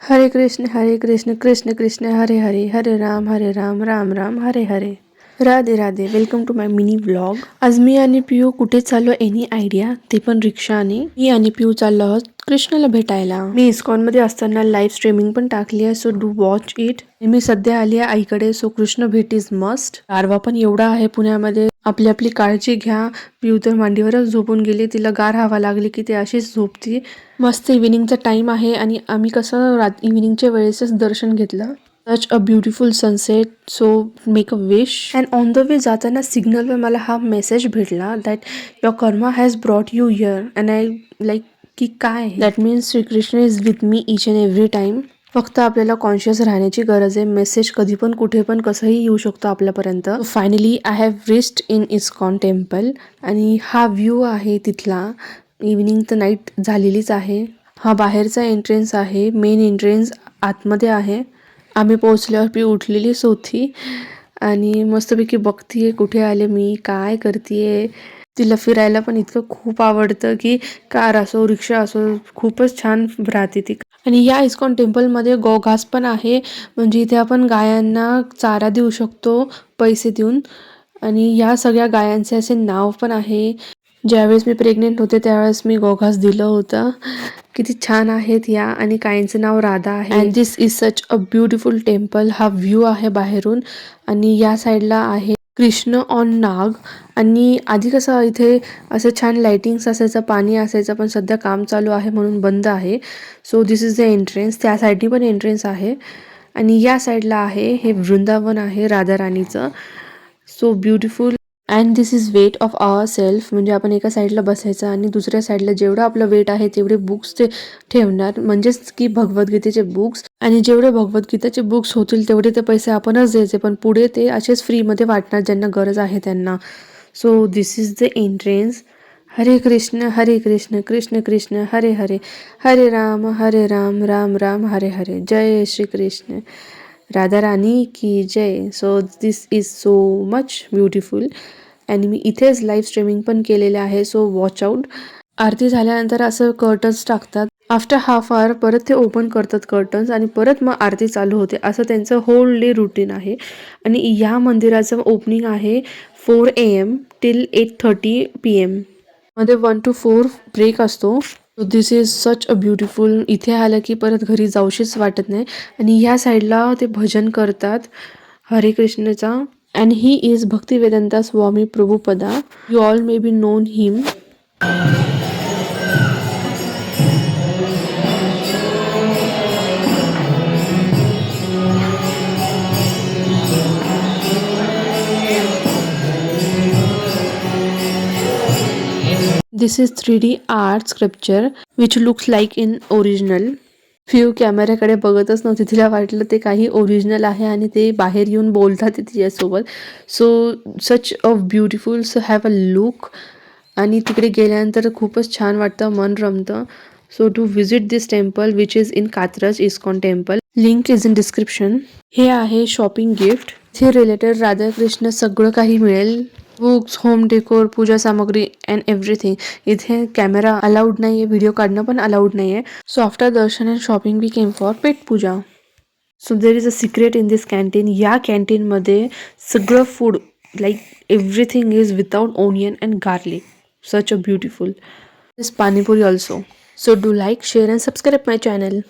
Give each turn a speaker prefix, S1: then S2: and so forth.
S1: हरे कृष्ण कृष्ण कृष्ण हरे हरे, हरे Ram Ram Ram Hare Hare. Radhe Radhe. Welcome to my mini vlog. आज मी आणि पियू कुठे चाललो एनी आयडिया? ते पण रिक्षाने. मी आणि पियू चाललो आहोत कृष्णाला भेटायला. मी इस्कॉन मध्ये असताना लाईव्ह स्ट्रीमिंग पण टाकली आहे, सो डू वॉच इट. मी सध्या आली आहे आईकडे, सो कृष्ण भेट इज मस्ट. गारवा पण एवढा आहे पुण्यामध्ये. आपली आपली काळजी घ्या. पियू तर मांडीवरच झोपून गेली, तिला गार हवा लागली की ती अशीच झोपती. मस्त इव्हिनिंगचा टाइम आहे आणि आम्ही कसं इव्हिनिंगच्या वेळेसच दर्शन घेतलं. Such a beautiful sunset, so make a wish. And on the way जाताना सिग्नलवर मला हा मेसेज भेटला that your karma has brought you here. And I like की काय that means Shri Krishna is with me each and every time. फक्त आपल्याला conscious राहण्याची गरज आहे. मेसेज कधी पण कुठे पण कसंही येऊ शकतो आपल्यापर्यंत. Finally I have reached in ISKCON temple. आणि हा व्ह्यू आहे तिथला. इव्हिनिंग तर नाईट झालेलीच आहे. हा बाहेरचा एंट्रन्स आहे. मेन एंट्रन्स आतमध्ये आहे. आम्ही पोहोचल्यावर पी उठलेलीच होती आणि मस्तपैकी बघतीये कुठे आले मी, काय करतीये. तिला फिरायला पण इतकं खूप आवडतं की कार असो रिक्षा असो खूपच छान राहते ती. आणि या इस्कॉन टेम्पलमध्ये गोघास पण आहे, म्हणजे इथे आपण गायांना चारा देऊ शकतो पैसे देऊन. आणि या सगळ्या गायांचे असे नाव पण आहे. ज्यावेळेस मी प्रेग्नेंट होते त्यावेळेस मी गोघास दिलं होतं. किती छान आहेत या. आणि काहींचं नाव राधा आहे. And this is such a beautiful temple. हा व्ह्यू आहे बाहेरून. आणि या साईडला आहे कृष्ण ऑन नाग. आणि आधी कसं इथे असं छान लाइटिंग्स असायचं, पाणी असायचं, पण सध्या काम चालू आहे म्हणून बंद आहे. So this is the entrance. त्या साईडनी पण एंट्रन्स आहे. आणि या साईडला आहे हे वृंदावन आहे राधा राणीचं. So beautiful. And this is wait of our self. म्हणजे आपण एका साईडला बसायचं आणि दुसऱ्या साईडला जेवढं आपलं वेट आहे तेवढे बुक्स ते ठेवणार, म्हणजेच की भगवद्गीतेचे बुक्स. आणि जेवढे भगवद्गीतेचे बुक्स होतील तेवढे ते पैसे आपणच द्यायचे, पण पुढे ते असेच फ्रीमध्ये वाटणार ज्यांना गरज आहे त्यांना. So this is the entrance. हरे कृष्ण कृष्ण कृष्ण हरे हरे, हरे राम राम राम हरे हरे. जय श्री कृष्ण. राधा राणी की जय. So this is so much beautiful. आणि मी इथेच लाईव्ह स्ट्रीमिंग पण केलेले आहे, सो वॉच आउट. आरती झाल्यानंतर असं कर्टन्स टाकतात. आफ्टर हाफ आवर परत ते ओपन करतात कर्टन्स आणि परत मग आरती चालू होते. असं त्यांचं होल डे रुटीन आहे. आणि या मंदिराचं ओपनिंग आहे 4 AM टिल 8:30 PM. मध्ये 1 to 4 ब्रेक असतो. दिस इज सच अ ब्युटिफुल. इथे आलं की परत घरी जाऊशीच वाटत नाही. आणि ह्या साईडला ते भजन करतात हरे कृष्णचा. And he is Bhaktivedanta Swami Prabhupada. You all may be known him. This is 3D art sculpture which looks like in original. फ्यू कॅमेऱ्याकडे बघतच नव्हती, तिला वाटलं ते काही ओरिजिनल आहे आणि ते बाहेर येऊन बोलतात तिच्यासोबत. So such a beautiful. So have a look. आणि तिकडे गेल्यानंतर खूपच छान वाटतं, मन रमतं. So to visit this temple which is in Katraj ISKCON temple. Link is in description. हे आहे शॉपिंग गिफ्ट. हे रिलेटेड राधाकृष्ण सगळं काही मिळेल. Books, home decor, puja samagri and everything. इथे कॅमेरा अलाउड नाहीये, व्हिडिओ काढणं पण अलाउड नाहीये. So after darshan and shopping we came for pet Pooja. So there is a secret in this canteen. या कॅन्टीनमध्ये सगळं food like everything is without onion and garlic. Such a beautiful. This panipuri also. So do like, share and subscribe my channel.